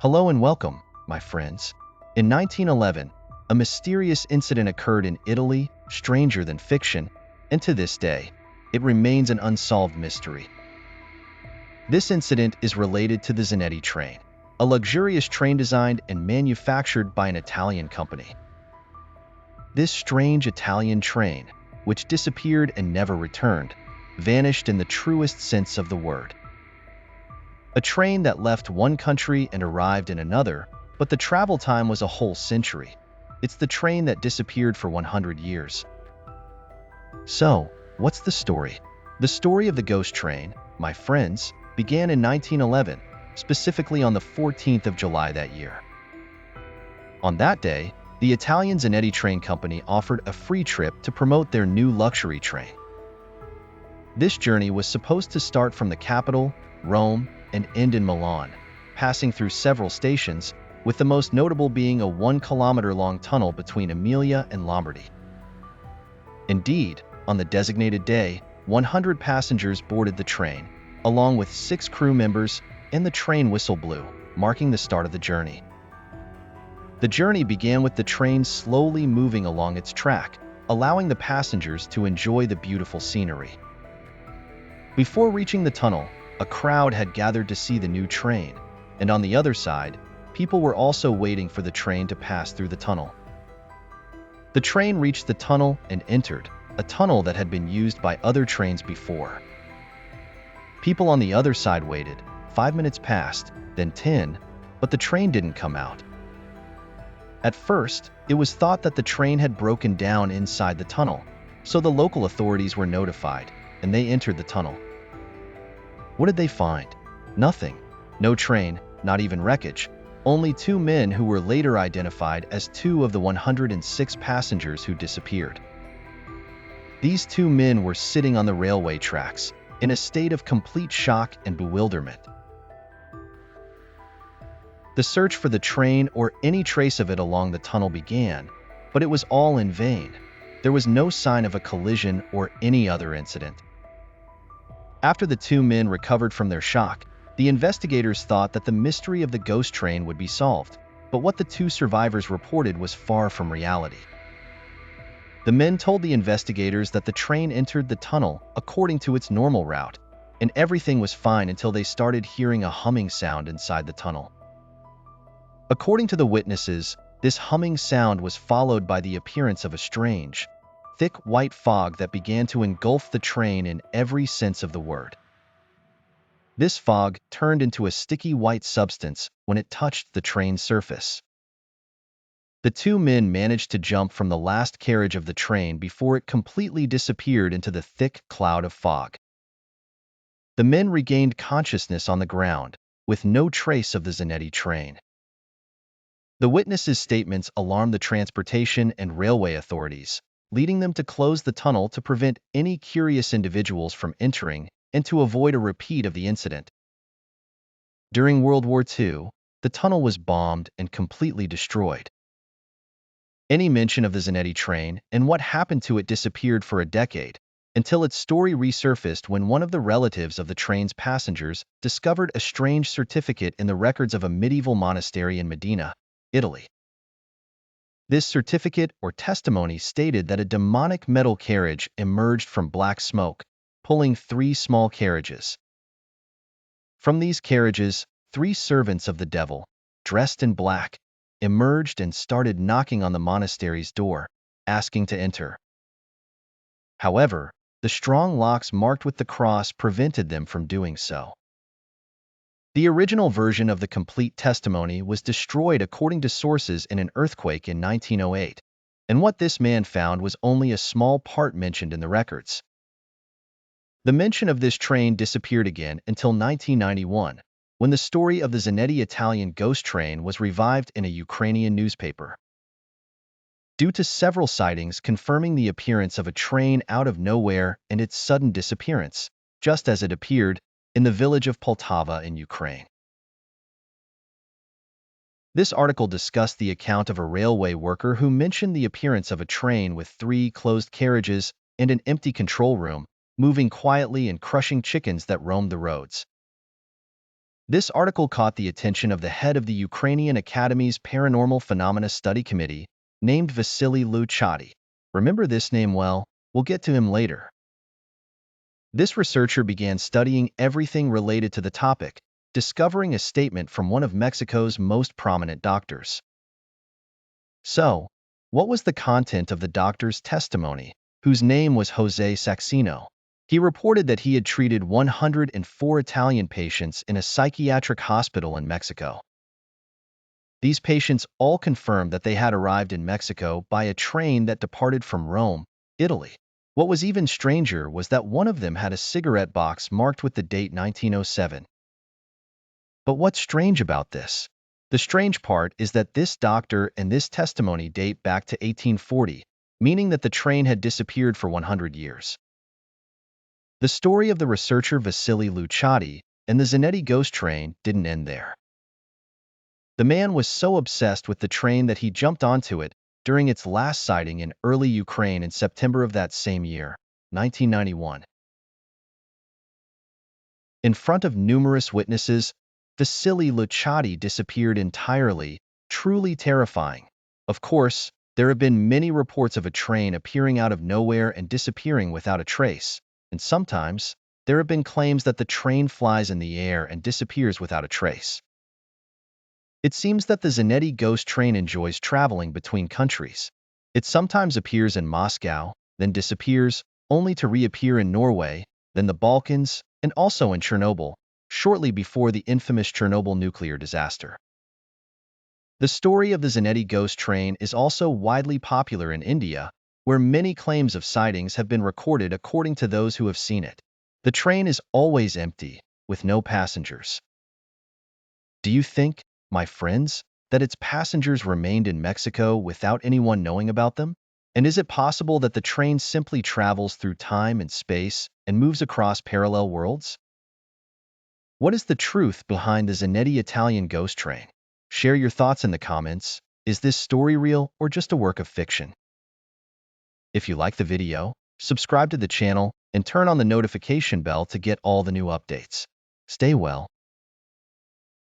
Hello and welcome, my friends. In 1911, a mysterious incident occurred in Italy, stranger than fiction, and to this day, it remains an unsolved mystery. This incident is related to the Zanetti Train, a luxurious train designed and manufactured by an Italian company. This strange Italian train, which disappeared and never returned, vanished in the truest sense of the word. A train that left one country and arrived in another, but the travel time was a whole century. It's the train that disappeared for 100 years. So, what's the story? The story of the ghost train, my friends, began in 1911, specifically on the 14th of July that year. On that day, the Italian Zanetti Train Company offered a free trip to promote their new luxury train. This journey was supposed to start from the capital, Rome, and end in Milan, passing through several stations, with the most notable being a 1-kilometer-long tunnel between Emilia and Lombardy. Indeed, on the designated day, 100 passengers boarded the train, along with 6 crew members, and the train whistle blew, marking the start of the journey. The journey began with the train slowly moving along its track, allowing the passengers to enjoy the beautiful scenery. Before reaching the tunnel, a crowd had gathered to see the new train, and on the other side, people were also waiting for the train to pass through the tunnel. The train reached the tunnel and entered, a tunnel that had been used by other trains before. People on the other side waited. 5 minutes passed, then 10, but the train didn't come out. At first, it was thought that the train had broken down inside the tunnel, so the local authorities were notified, and they entered the tunnel. What did they find? Nothing. No train, not even wreckage. Only 2 men who were later identified as 2 of the 106 passengers who disappeared. These 2 men were sitting on the railway tracks, in a state of complete shock and bewilderment. The search for the train or any trace of it along the tunnel began, but it was all in vain. There was no sign of a collision or any other incident. After the 2 men recovered from their shock, the investigators thought that the mystery of the ghost train would be solved, but what the 2 survivors reported was far from reality. The men told the investigators that the train entered the tunnel according to its normal route, and everything was fine until they started hearing a humming sound inside the tunnel. According to the witnesses, this humming sound was followed by the appearance of a strange, thick white fog that began to engulf the train in every sense of the word. This fog turned into a sticky white substance when it touched the train's surface. The 2 men managed to jump from the last carriage of the train before it completely disappeared into the thick cloud of fog. The men regained consciousness on the ground, with no trace of the Zanetti train. The witnesses' statements alarmed the transportation and railway authorities, leading them to close the tunnel to prevent any curious individuals from entering and to avoid a repeat of the incident. During World War II, the tunnel was bombed and completely destroyed. Any mention of the Zanetti train and what happened to it disappeared for a decade, until its story resurfaced when one of the relatives of the train's passengers discovered a strange certificate in the records of a medieval monastery in Modena, Italy. This certificate or testimony stated that a demonic metal carriage emerged from black smoke, pulling 3 small carriages. From these carriages, 3 servants of the devil, dressed in black, emerged and started knocking on the monastery's door, asking to enter. However, the strong locks marked with the cross prevented them from doing so. The original version of the complete testimony was destroyed according to sources in an earthquake in 1908, and what this man found was only a small part mentioned in the records. The mention of this train disappeared again until 1991, when the story of the Zanetti Italian ghost train was revived in a Ukrainian newspaper. Due to several sightings confirming the appearance of a train out of nowhere and its sudden disappearance, just as it appeared, in the village of Poltava in Ukraine. This article discussed the account of a railway worker who mentioned the appearance of a train with 3 closed carriages and an empty control room, moving quietly and crushing chickens that roamed the roads. This article caught the attention of the head of the Ukrainian Academy's Paranormal Phenomena Study Committee, named Vasily Luchati. Remember this name well? We'll get to him later. This researcher began studying everything related to the topic, discovering a statement from one of Mexico's most prominent doctors. So, what was the content of the doctor's testimony, whose name was Jose Saxino? He reported that he had treated 104 Italian patients in a psychiatric hospital in Mexico. These patients all confirmed that they had arrived in Mexico by a train that departed from Rome, Italy. What was even stranger was that one of them had a cigarette box marked with the date 1907. But what's strange about this? The strange part is that this doctor and this testimony date back to 1840, meaning that the train had disappeared for 100 years. The story of the researcher Vasily Luchati and the Zanetti ghost train didn't end there. The man was so obsessed with the train that he jumped onto it during its last sighting in early Ukraine in September of that same year, 1991. In front of numerous witnesses, Vasily Luchati disappeared entirely, truly terrifying. Of course, there have been many reports of a train appearing out of nowhere and disappearing without a trace, and sometimes there have been claims that the train flies in the air and disappears without a trace. It seems that the Zanetti ghost train enjoys traveling between countries. It sometimes appears in Moscow, then disappears, only to reappear in Norway, then the Balkans, and also in Chernobyl, shortly before the infamous Chernobyl nuclear disaster. The story of the Zanetti ghost train is also widely popular in India, where many claims of sightings have been recorded according to those who have seen it. The train is always empty, with no passengers. Do you think, my friends, that its passengers remained in Mexico without anyone knowing about them? And is it possible that the train simply travels through time and space and moves across parallel worlds? What is the truth behind the Zanetti Italian ghost train? Share your thoughts in the comments. Is this story real or just a work of fiction? If you like the video, subscribe to the channel and turn on the notification bell to get all the new updates. Stay well.